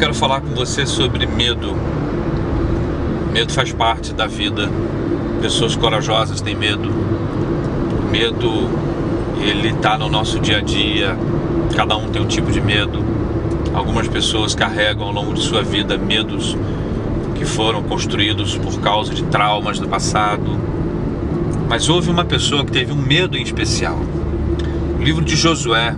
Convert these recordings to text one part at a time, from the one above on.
quero falar com você sobre medo. Medo faz parte da vida. Pessoas corajosas têm medo. Medo, ele está no nosso dia a dia. Cada um tem um tipo de medo. Algumas pessoas carregam ao longo de sua vida medos que foram construídos por causa de traumas do passado. Mas houve uma pessoa que teve um medo em especial. O livro de Josué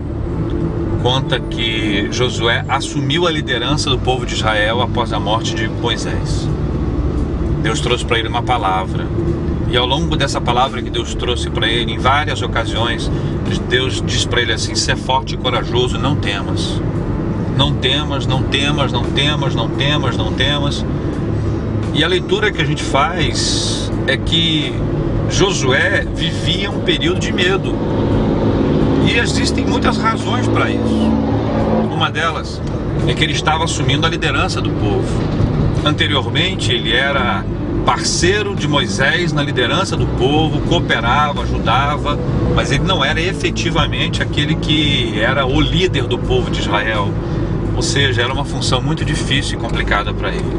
conta que Josué assumiu a liderança do povo de Israel após a morte de Moisés. Deus trouxe para ele uma palavra. E ao longo dessa palavra que Deus trouxe para ele, em várias ocasiões, Deus diz para ele assim: ser forte e corajoso, não temas. Não temas, não temas, não temas, não temas, não temas. E a leitura que a gente faz é que Josué vivia um período de medo. E existem muitas razões para isso. Uma delas é que ele estava assumindo a liderança do povo. Anteriormente ele era parceiro de Moisés na liderança do povo, cooperava, ajudava, mas ele não era efetivamente aquele que era o líder do povo de Israel. Ou seja, era uma função muito difícil e complicada para ele.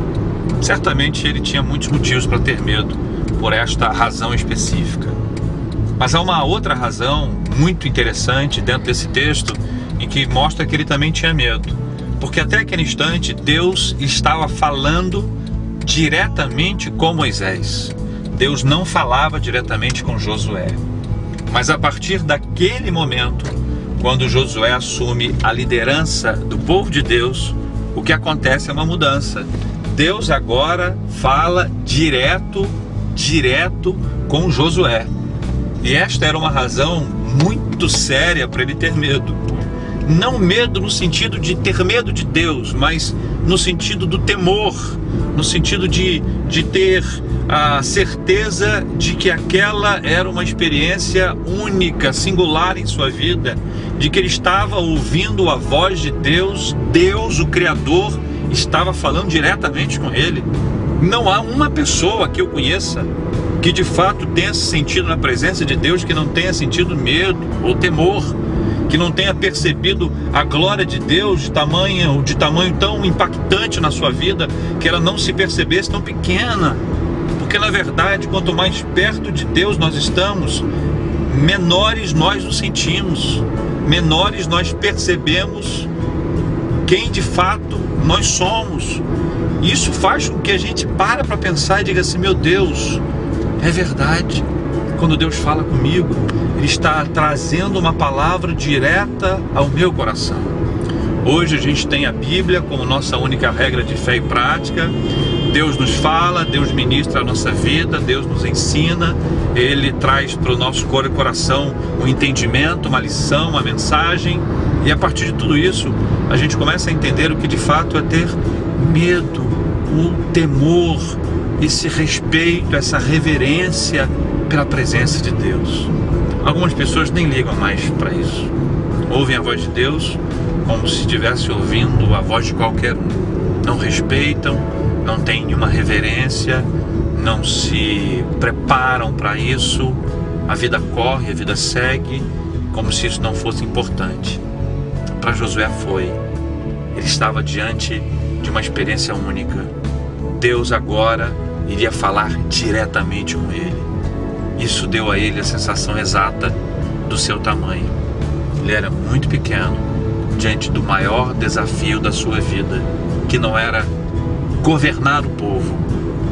Certamente ele tinha muitos motivos para ter medo por esta razão específica. Mas há uma outra razão muito interessante dentro desse texto em que mostra que ele também tinha medo. Porque até aquele instante Deus estava falando diretamente com Moisés. Deus não falava diretamente com Josué. Mas a partir daquele momento, quando Josué assume a liderança do povo de Deus, o que acontece é uma mudança. Deus agora fala direto com Josué. E esta era uma razão muito séria para ele ter medo. Não medo no sentido de ter medo de Deus, mas no sentido do temor, no sentido de ter a certeza de que aquela era uma experiência única, singular em sua vida, de que ele estava ouvindo a voz de Deus, Deus, o Criador, estava falando diretamente com ele. Não há uma pessoa que eu conheça que de fato tenha sentido na presença de Deus, que não tenha sentido medo ou temor, que não tenha percebido a glória de Deus de tamanho tão impactante na sua vida, que ela não se percebesse tão pequena. Porque na verdade, quanto mais perto de Deus nós estamos, menores nós nos sentimos, menores nós percebemos quem de fato nós somos. Isso faz com que a gente para pensar e diga assim: meu Deus, é verdade. Quando Deus fala comigo, Ele está trazendo uma palavra direta ao meu coração. Hoje a gente tem a Bíblia como nossa única regra de fé e prática. Deus nos fala, Deus ministra a nossa vida, Deus nos ensina, Ele traz para o nosso coração um entendimento, uma lição, uma mensagem. E a partir de tudo isso, a gente começa a entender o que de fato é ter medo, o temor, esse respeito, essa reverência pela presença de Deus. Algumas pessoas nem ligam mais para isso. Ouvem a voz de Deus como se estivesse ouvindo a voz de qualquer um. Não respeitam, não têm nenhuma reverência, não se preparam para isso. A vida corre, a vida segue, como se isso não fosse importante. Para Josué foi. Ele estava diante de uma experiência única. Deus agora iria falar diretamente com ele. Isso deu a ele a sensação exata do seu tamanho. Ele era muito pequeno diante do maior desafio da sua vida, que não era governar o povo,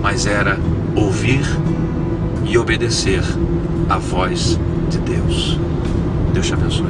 mas era ouvir e obedecer a voz de Deus. Deus te abençoe.